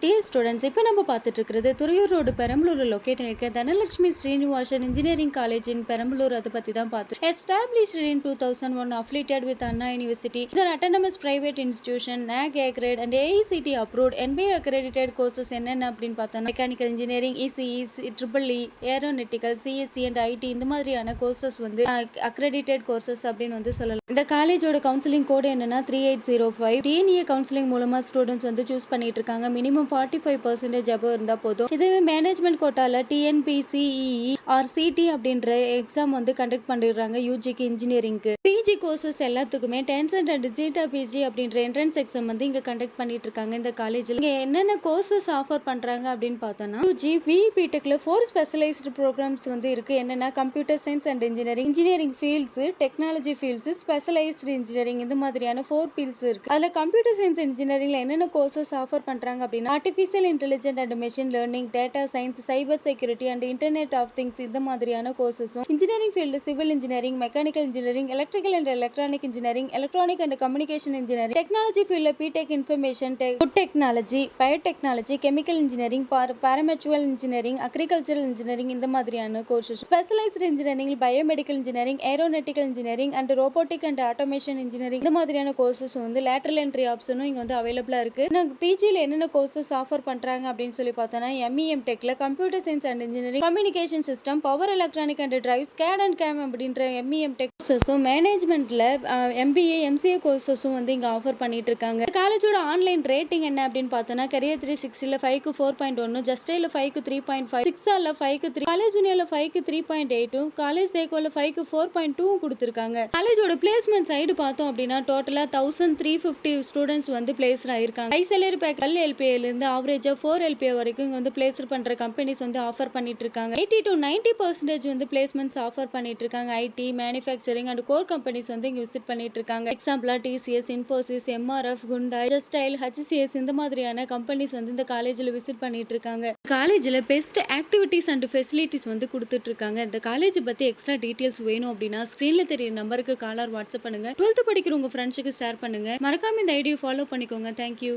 Dear students, இப்போ நம்ம பார்த்துட்டு இருக்கிறது துறையூர் ரோடு பெரம்பலூர் லொக்கேட் ஆயிருக்க Dhanalakshmi Srinivasan engineering college in Perambalur. அதை பற்றி தான் பார்த்து established in 2001, affiliated with Anna University. இது ஒரு autonomous private institution, NAC accredited and AICTE approved. NBA accredited courses என்னென்ன அப்படின்னு பார்த்தோம்னா mechanical engineering, ECE, EEE, aeronautical, CSE and IT இந்த மாதிரியான கோர்சஸ் வந்து accredited courses அப்படின்னு வந்து சொல்லலாம். இந்த காலேஜோட கவுன்சிலிங் கோடு என்னன்னா 3805. டிஎன்ஏ கவுன்சிலிங் மூலமா ஸ்டூடெண்ட்ஸ் வந்து சூஸ் பண்ணிட்டு இருக்காங்க. மினிமம் 45% above இருந்தா போதும். இதுவே மேனேஜ்மெண்ட் கோட்டால TNPCEE ஆர் CT அப்படின்ற எக்ஸாம் வந்து கண்டக்ட் பண்ணிடுறாங்க யூஜிக்கு இன்ஜினியரிங்க்கு. பிஜி கோர்சஸ் எல்லாத்துக்குமே டென்சென்ட் அண்ட் ஜீட்டா பிஜி அப்படின்ற என்ட்ரன்ஸ் எக்ஸாம் வந்து இங்க கண்டக்ட் பண்ணிட்டு இருக்காங்க இந்த காலேஜில். இங்க என்னென்ன கோர்சஸ் ஆஃபர் பண்றாங்க அப்படின்னு பார்த்தோம்னா யூஜி பிடெக்ல 4 ஸ்பெஷலைஸ்டு ப்ரோக்ராம்ஸ் வந்து இருக்கு. என்னன்னா computer science and engineering, engineering fields, technology fields, specialised engineering இந்த மாதிரியான 4 ஃபீல்ட்ஸ் இருக்கு. அதுல கம்ப்யூட்டர் சயின்ஸ் இன்ஜினியரிங்ல என்னென்ன கோர்சஸ் ஆஃபர் பண்றாங்க அப்படின்னா artificial intelligent and machine learning, data science, cyber security and internet of things இந்த மாதிரியான கோர்சஸும். Engineering field civil engineering, mechanical engineering, electrical and electronic engineering, electronic and communication engineering, technology field B Tech information food technology, biotechnology, chemical engineering, பாராமெச்சுவல் engineering, agricultural engineering இந்த மாதிரியான courses. Specialised engineering biomedical engineering, aeronautical engineering and robotic and automation engineering இந்த மாதிரியான courses வந்து lateral entry ஆப்ஷனும் இங்க வந்து அவைலபிளா இருக்கு. பிஜியில் என்னென்ன கோர்சஸ் ஆஃபர் பண்றாங்க அப்படின்னு சொல்லி பார்த்தோம்னா MEM டெக்ல computer science and engineering, communication system, power electronic and drives, CAD and CAM அப்படின்ற MEM டெக் கோர்சஸும், மேனேஜ்மெண்ட்ல MBA MCA கோர்சஸும் வந்து இங்க ஆஃபர் பண்ணிட்டு இருக்காங்க. காலேஜோட ஆன்லைன் ரேட்டிங் என்ன அப்படின்னு பார்த்தோம்னா கரியர் 360ல 5க்கு 4.1, ஜஸ்டைல 5க்கு 3.5, சிக்ஸால 5க்கு 3, காலேஜ் யூனியர்ல 5க்கு 3.8, காலேஜ் தேக்கோல 5க்கு 4.2 கொடுத்திருக்காங்க. காலேஜோட பிளேஸ்மெண்ட் சைடு பார்த்தோம் அப்படின்னா டோட்டலா 1350 ஸ்டூடெண்ட்ஸ் வந்து பிளேஸ்ட் ஆயிருக்காங்க. ஹை சேலரி பேக்கேஜ் LLPA இருந்து ஆவரேஜா 4 LPA வரைக்கும் இங்க வந்து பிளேஸ் பண்ற கம்பெனிஸ் வந்து ஆஃபர் பண்ணிட்டு இருக்காங்க. 80 to 90% வந்து பிளேஸ்மெண்ட்ஸ் ஆஃபர் பண்ணிட்டு இருக்காங்க. IT, manufacturing and core companies வந்து இங்க விசிட் பண்ணிட்டு இருக்காங்க. எக்ஸாம்பிளா TCS, Infosys, MRF, Hyundai, Justile, HCS இந்த மாதிரியான கம்பெனிஸ் வந்து இந்த காலேஜ்ல விசிட் பண்ணிட்டு இருக்காங்க. காலேஜ்ல பெஸ்ட் ஆக்டிவிட்டீஸ் அண்ட் ஃபெசிலிட்டிஸ் வந்து கொடுத்துட்டு இருக்காங்க. இந்த காலேஜ் பத்தி எக்ஸ்ட்ரா டீடைல்ஸ் வேணும் அப்படின்னா ஸ்கிரீன்ல தெரிய நம்பருக்கு கால் ஆர் வாட்ஸ்அப் பண்ணுங்க. 12th படிக்கிற உங்க ஃப்ரெண்ட்ஸுக்கு ஷேர் பண்ணுங்க. மறக்காம இந்த ஐடியை ஃபாலோ பண்ணிக்கோங்க. தேங்க்யூ.